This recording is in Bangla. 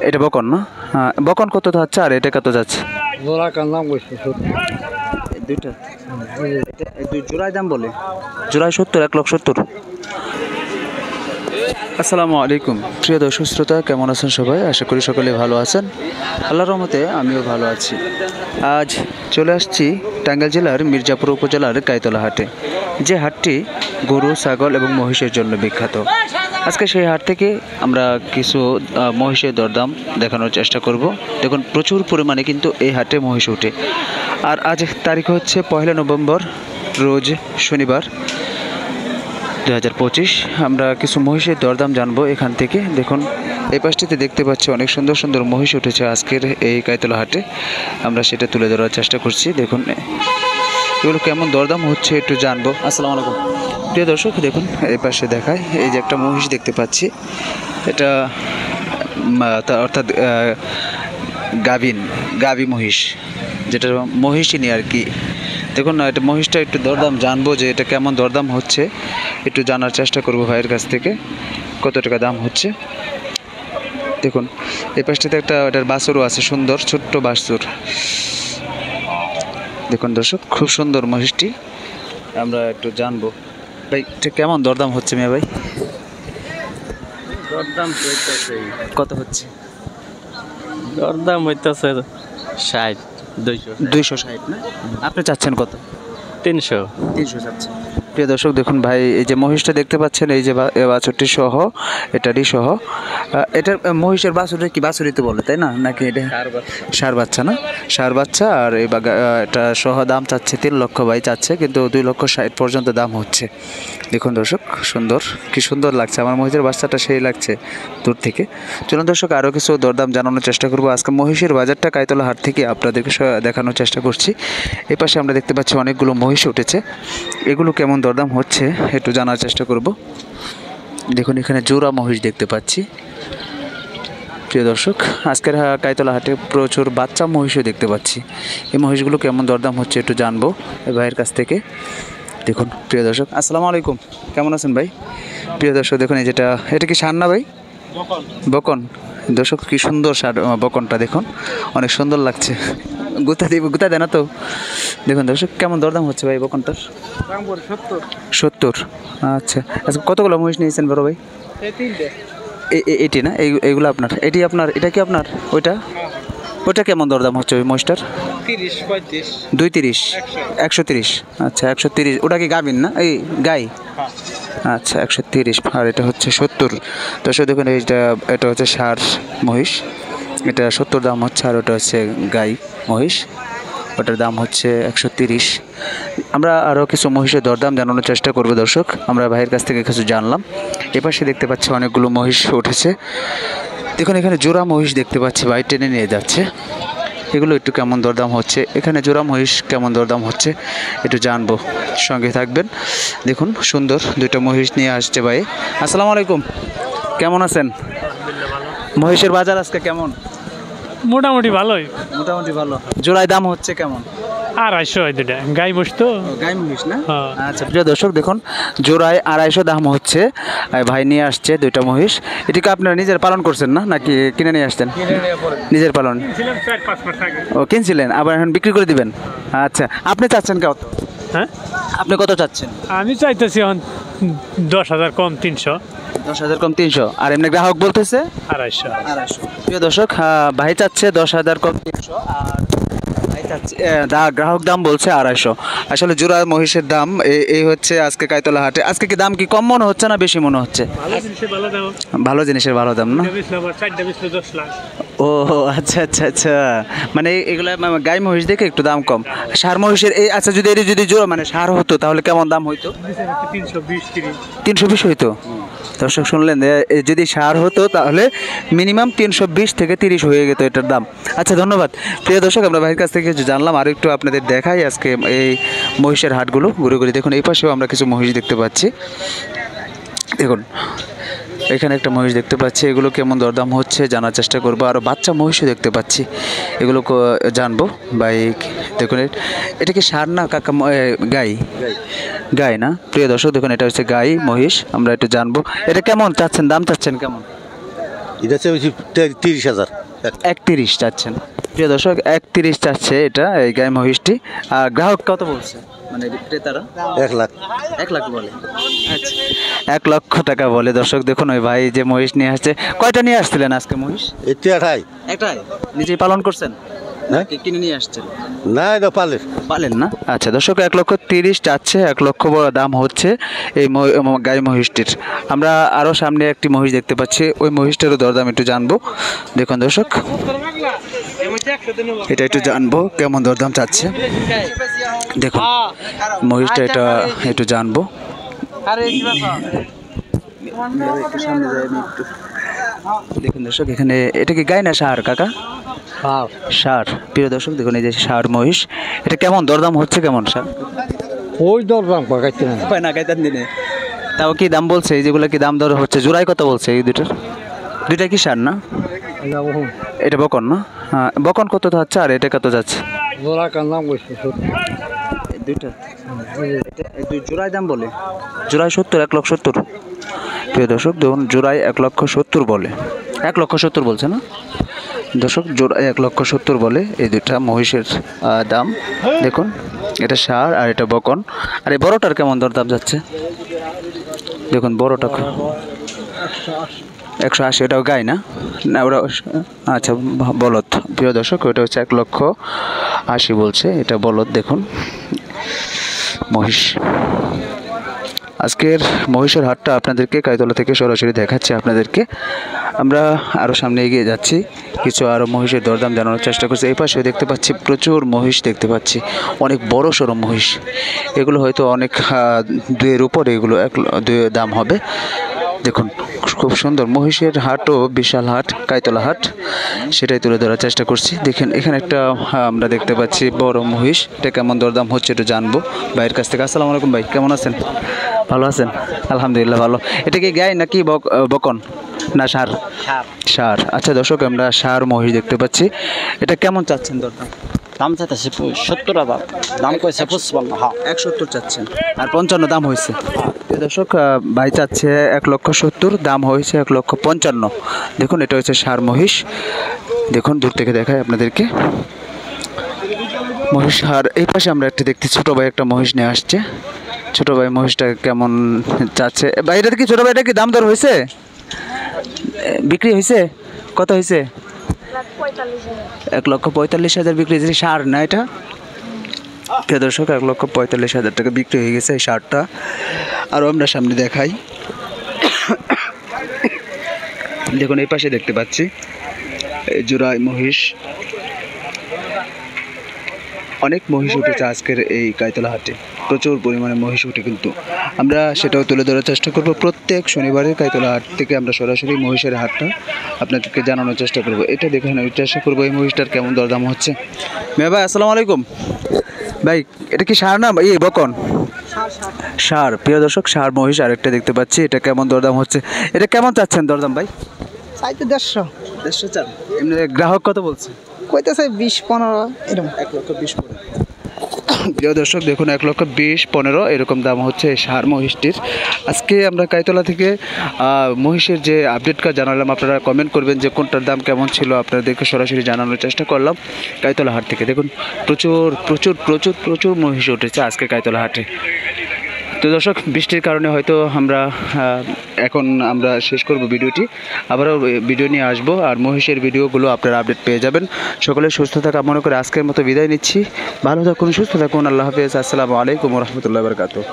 এটা বকন না? হ্যাঁ, বকন কত যাচ্ছে আর এটা কত যাচ্ছে? জোড়া কার নাম কইছে দুইটা দুই জোড়ায় দাম বলে জোড়ায় 70, 1,70,000। আসসালামু আলাইকুম প্রিয় দর্শক শ্রোতা, কেমন আছেন সবাই? আশা করি সকলে ভালো আছেন। আল্লাহর রহমতে আমিও ভালো আছি। আজ চলে আসছি টাঙ্গাইল জেলার মির্জাপুর উপজেলার গাইতলা হাটে, যে হাটটি গরু, ছাগল এবং মহিষের জন্য বিখ্যাত। আজকে সেই হাট থেকে আমরা কিছু মহিষের দরদাম দেখানোর চেষ্টা করব। দেখুন, প্রচুর পরিমাণে কিন্তু এই হাটে মহিষ ওঠে। আর আজ তারিখ হচ্ছে 1 নভেম্বর, রোজ শনিবার 2025। আমরা কিছু মহিষের দরদাম জানবো এখান থেকে। দেখুন, এই পাশটিতে দেখতে পাচ্ছি অনেক সুন্দর সুন্দর মহিষ উঠেছে আজকের এই গাইতলা হাটে। আমরা সেটা তুলে ধরার চেষ্টা করছি। দেখুন এগুলো কেমন দরদাম হচ্ছে একটু জানবো। আসসালামু আলাইকুম প্রিয় দর্শক, দেখুন এই পাশে দেখায়, এই যে একটা মহিষ দেখতে পাচ্ছি, এটা অর্থাৎ গাভী মহিষ, যেটা মহিষিনী আর কি। দেখুন না, এটা মহিষটা একটু দরদাম জানবো, যে এটা কেমন দরদাম হচ্ছে একটু জানার চেষ্টা করবো ভাইয়ের কাছ থেকে, কত টাকা দাম হচ্ছে। দেখুন এই পাশটাতে এটার বাছুরও আছে, সুন্দর ছোট্ট বাছুর। দেখুন দর্শক, খুব সুন্দর মহিষটি, আমরা একটু জানবো। ভাই এটা কেমন দরদাম হচ্ছে মিয়া ভাই? দরদাম হইতাছে কত হচ্ছে? দরদাম হইতাছে 60 200 260 না? আপনি চাচ্ছেন কত? 300 চাচ্ছেন। প্রিয় দর্শক দেখুন ভাই, এই যে মহিষটা দেখতে পাচ্ছেন, এই যে বাছুরটি সহ, এটারই সহ, এটার মহিষের বাছুরটা কি বাছুরই তো বলে, তাই না? নাকি এটা ষাঁড় বাচ্চা না? ষাঁড় বাচ্চা। আর এই এটা সহ দাম চাচ্ছে 3 লক্ষ ভাই চাচ্ছে, কিন্তু 2,60,000 পর্যন্ত দাম হচ্ছে। দেখুন দর্শক, সুন্দর, কি সুন্দর লাগছে আমার মহিষের বাচ্চাটা, সেই লাগছে দূর থেকে। চলুন দর্শক, আরও কিছু দরদাম জানানোর চেষ্টা করবো। আজকে মহিষের বাজারটা গাইতলা হাট থেকে আপনাদেরকে দেখানোর চেষ্টা করছি। এই পাশে আমরা দেখতে পাচ্ছি অনেকগুলো মহিষ উঠেছে, এগুলো কেমন দরদাম হচ্ছে একটু জানার চেষ্টা করব। দেখুন এখানে জোড়া মহিষ দেখতে পাচ্ছি। প্রিয় দর্শক, আজকের গাইতলা হাটে প্রচুর বাচ্চা মহিষও দেখতে পাচ্ছি। এই মহিষগুলো কেমন দরদাম হচ্ছে একটু জানবো এই ভাইয়ের কাছ থেকে। দেখুন প্রিয় দর্শক, আসসালামু আলাইকুম, কেমন আছেন ভাই? প্রিয় দর্শক দেখুন, এটা কি ষাঁড় না ভাই? বকন। দর্শক কি সুন্দর ষাঁড়, বকনটা দেখুন অনেক সুন্দর লাগছে। গুতা দেয় না তো? দেখুন দর্শক, কেমন দরদাম হচ্ছে ভাই বকনটার? 70। আচ্ছা আচ্ছা, কতগুলো মহিষ নিয়েছেন বড় ভাই? এটি না? এইগুলো আপনার? এটা কি আপনার? ওইটা কেমন দরদাম হচ্ছে ওই মহিষটার? 230, 130। আচ্ছা 130। ওটা কি গাভীর না? এই গাই? আচ্ছা 130। আর এটা হচ্ছে 70। দর্শক দেখুন, এটা হচ্ছে ষাঁড় মহিষ, এটা 70 দাম হচ্ছে। আর ওটা হচ্ছে গাই মহিষ, ওটার দাম হচ্ছে 130। আমরা আরও কিছু মহিষের দরদাম জানানোর চেষ্টা করবো দর্শক। আমরা ভাইয়ের কাছ থেকে কিছু জানলাম। এপাশে দেখতে পাচ্ছি অনেকগুলো মহিষ উঠেছে। দেখুন এখানে জোড়া মহিষ দেখতে পাচ্ছি, ভাই টেনে নিয়ে যাচ্ছে। এগুলো একটু কেমন দরদাম হচ্ছে, এখানে জোড়া মহিষ কেমন দরদাম হচ্ছে একটু জানবো, সঙ্গে থাকবেন। দেখুন সুন্দর দুইটা মহিষ নিয়ে আসছে ভাই। আসসালামু আলাইকুম, কেমন আছেন? মহিষের বাজার আজকে কেমন? মোটামুটি ভালোই। মোটামুটি ভালো। জোড়ায় দাম হচ্ছে কেমন? 250 হয় দুটা, গাই বস তো গাই মহিষ না? আচ্ছা প্রিয় দর্শক দেখুন, জোড়ায় 250 দাম হচ্ছে। ভাই নিয়ে আসছে দুইটা মহিষ। এটিকে আপনারা নিজের পালন করছেন না, নাকি কিনে নিয়ে আসছেন? নিজের পালন। ও কিনছিলেন, আবার এখন বিক্রি করে দিবেন? আচ্ছা, আপনি চাচ্ছেন কত? হ্যাঁ, আপনি কত চাচ্ছেন? আমি চাইতেছি এখন 10,000 কম 300। 10,000 কম 300। আর এমনি গ্রাহক বলতেছে 250। প্রিয় দর্শক, ভাই চাচ্ছে 10,000 কম 300, আর ভাই চাচ্ছে গ্রাহক দাম বলছে 250। আসলে জোড়া মহিষের দাম এই হচ্ছে আজকে গাইতলা হাটে। আজকে কি দাম কি কম মনে হচ্ছে না বেশি মনে হচ্ছে? ভালো জিনিসের ভালো দাম না? ও আচ্ছা আচ্ছা আচ্ছা, মানে এগুলা গাই মহিষ দেখে একটু দাম কম। ষাঁড় মহিষের এই, আচ্ছা যদি এটি যদি জোড়া মানে ষাঁড় হতো তাহলে কেমন দাম হইতো? 320 হইতো। দর্শক শুনলেন, যদি ষাঁড় হতো তাহলে মিনিমাম 320 থেকে 30 হয়ে যেত এটার দাম। আচ্ছা ধন্যবাদ প্রিয় দর্শক, আমরা ভাইয়ের কাছ থেকে কিছু জানলাম। আর একটু আপনাদের দেখাই আজকে এই মহিষের হাটগুলো ঘুরে ঘুরে। দেখুন এই পাশেও আমরা কিছু মহিষ দেখতে পাচ্ছি। দেখুন এখানে একটা মহিষ দেখতে পাচ্ছি, এগুলো কেমন দরদাম হচ্ছে জানার চেষ্টা করবো। আরও বাচ্চা মহিষও দেখতে পাচ্ছি, এগুলো জানবো ভাই। দেখুন এটা কি ষাঁড় না কাকা? গাই না? প্রিয় দর্শক দেখুন, এটা হচ্ছে গাই মহিষ, আমরা একটু জানবো এটা কেমন চাচ্ছেন, দাম চাচ্ছেন কেমন? এটা হচ্ছে 30,000। 31 চাচ্ছেন প্রিয় দর্শক, 31 চাচ্ছে এটা এই গাই মহিষটি। আর গ্রাহক কত বলছে, মানে ক্রেতারা? 1 লাখ। 1 লাখ বলে। আচ্ছা, 1 লক্ষ টাকা বলে। দর্শক দেখুন ওই ভাই যে মহিষ নিয়ে আসছে, কয়টা নিয়ে আসছিলেন আজকে মহিষ? এতে আঠাই একটাই নিজেই পালন করছেন হ্যাঁ? নাকি কিনে নিয়ে আসছেন? না, এটা পালের। পালেন না? আচ্ছা দর্শক, 1,30,000 চাচ্ছে, 1 লক্ষ দাম হচ্ছে এই গাই মহিষটির। আমরা আরও সামনে একটি মহিষ দেখতে পাচ্ছি, ওই মহিষটারও দরদাম একটু জানবো। দেখুন দর্শক, এটা একটু জানবো কেমন দরদাম চাচ্ছে। দেখুন মহিষটা, এটা একটু জানবো। দেখুন দর্শক, এখানে এটা কি গাই না ষাঁড় কাকা? ষাঁড়। প্রিয় দর্শক দেখুন, এই যে ষাঁড় মহিষ, এটা কেমন দরদাম হচ্ছে? কেমন ষাঁড়? ওই দরদাম পাকাইতে না। না গাইতার দিনে তাও কি দাম বলছে? এই যেগুলো কি দাম দর হচ্ছে? জোড়ায় কত বলছে এই দুটার? দুইটা কি ষাঁড় না? এটা বকন না? হ্যাঁ, বকন কত যাচ্ছে আর এটা কত যাচ্ছে? জোড়া কার নাম কইছে? দুইটা জোড়ায় দাম বলে, জোড়ায় 70, 1,70,000। প্রিয় দর্শক দেখুন, জোড়ায় 1,70,000 বলে। 1,70,000 বলছে না দর্শক? জোড়ায় 1,70,000 বলে এই দুইটা মহিষের দাম। দেখুন, এটা ষাঁড় আর এটা বকন। আর এই বড়টার কেমন দরদাম যাচ্ছে? দেখুন বড়টা 180। এটাও গাই না? না ওরা, আচ্ছা বলদ। প্রিয় দর্শক, ওইটা হচ্ছে 1,80,000 বলছে, এটা বলদ। দেখুন মহিষ। আজকের মহিষের হাটটা আপনাদেরকে কাইতলা থেকে সরাসরি দেখাচ্ছি আপনাদেরকে। আমরা আরও সামনে এগিয়ে যাচ্ছি, কিছু আরও মহিষের দরদাম জানানোর চেষ্টা করছি। এই পাশেও দেখতে পাচ্ছি প্রচুর মহিষ দেখতে পাচ্ছি, অনেক বড় সড়ো মহিষ। এগুলো হয়তো অনেক 2-এর উপরে, এগুলো 2 দাম হবে। দেখুন খুব সুন্দর মহিষের হাটও, বিশাল হাট কাইতলা হাট, সেটাই তুলে ধরার চেষ্টা করছি। দেখেন এখানে একটা আমরা দেখতে পাচ্ছি বড় মহিষ, এটা কেমন দরদাম হচ্ছে একটু জানবো ভাইয়ের কাছ থেকে। আসসালামু আলাইকুম ভাই, কেমন আছেন? ভালো আছেন? আলহামদুলিল্লাহ ভালো। এটা কি গাই নাকি বকন না ষাঁড়? ষাঁড়। আচ্ছা দর্শক, আমরা ষাঁড় মহিষ দেখতে পাচ্ছি, এটা কেমন চাচ্ছেন দরদাম? দাম চাইতেছে 70,000, দাম কইছে 55। হ্যাঁ, 170 চাচ্ছেন আর 55 দাম হয়েছে। দর্শক ভাই চাচ্ছে 1,70,000, দাম হয়েছে 1,55,000। দেখুন এটা হচ্ছে ষাঁড় মহিষ। দেখুন দূর থেকে দেখায় আপনাদেরকে মহিষ। আর এই পাশে আমরা একটা দেখতে, ছোট ভাই একটা মহিষ নিয়ে আসছে। ছোট ভাই মহিষটা কেমন চাচ্ছে? ভাই এটা কি ছোট ভাইটা কি দাম দর হয়েছে? বিক্রি হয়েছে? কত হয়েছে? 1,45,000 বিক্রি হয়েছে। ষাঁড় না এটা? প্রিয় দর্শক, 1,45,000 টাকা বিক্রি হয়ে গেছে এই ষাঁড়টা। আরও আমরা সামনে দেখাই। দেখুন এই পাশে দেখতে পাচ্ছি এই জোড়াই মহিষ, অনেক মহিষ উঠেছে আজকের এই কাইতলা হাটে, প্রচুর পরিমাণে মহিষ উঠে, কিন্তু আমরা সেটাও তুলে ধরার চেষ্টা করব। প্রত্যেক শনিবারে কাইতলা হাট থেকে আমরা সরাসরি মহিষের হাটটা আপনাদেরকে জানানোর চেষ্টা করব। এটা দেখে নেওয়ার চেষ্টা করবো এই মহিষটার কেমন দরদাম হচ্ছে। মেয়ে ভাই আসসালামু আলাইকুম। ভাই এটা কি ষাঁড় না এই বকন? ষাঁড়। প্রিয় দর্শক, ষাঁড় মহিষ আরেকটা দেখতে পাচ্ছি, এটা কেমন দরদাম হচ্ছে? এটা কেমন চাচ্ছেন দরদাম ভাই? চাইতে 150। 150 চান? এমনি গ্রাহক কত বলছে? কইতেছে 20-15 এরকম। 1,20,000 করে। প্রিয় দর্শক দেখুন, 1,20,000-15 এরকম দাম হচ্ছে এই ষাঁড় মহিষটির। আজকে আমরা কাইতলা থেকে মহিষের যে আপডেটটা জানালাম, আপনারা কমেন্ট করবেন যে কোনটার দাম কেমন ছিল, আপনাদেরকে সরাসরি জানানোর চেষ্টা করলাম কাইতলা হাট থেকে। দেখুন প্রচুর প্রচুর প্রচুর প্রচুর মহিষ উঠেছে আজকে কাইতলা হাটে। তো দর্শক, বৃষ্টির কারণে হয়তো এখন আমরা শেষ করব ভিডিওটি, আবারও ভিডিও নিয়ে আসবো। আর মহিষের ভিডিওগুলো আপনারা আপডেট পেয়ে যাবেন। সকলে সুস্থ থাকা মনে করে আজকের মতো বিদায় নিচ্ছি। ভালো থাকুন, সুস্থ থাকুন। আল্লাহ হাফেজ। আসসালামু আলাইকুম ওয়া রাহমাতুল্লাহি ওয়া বারাকাতুহু।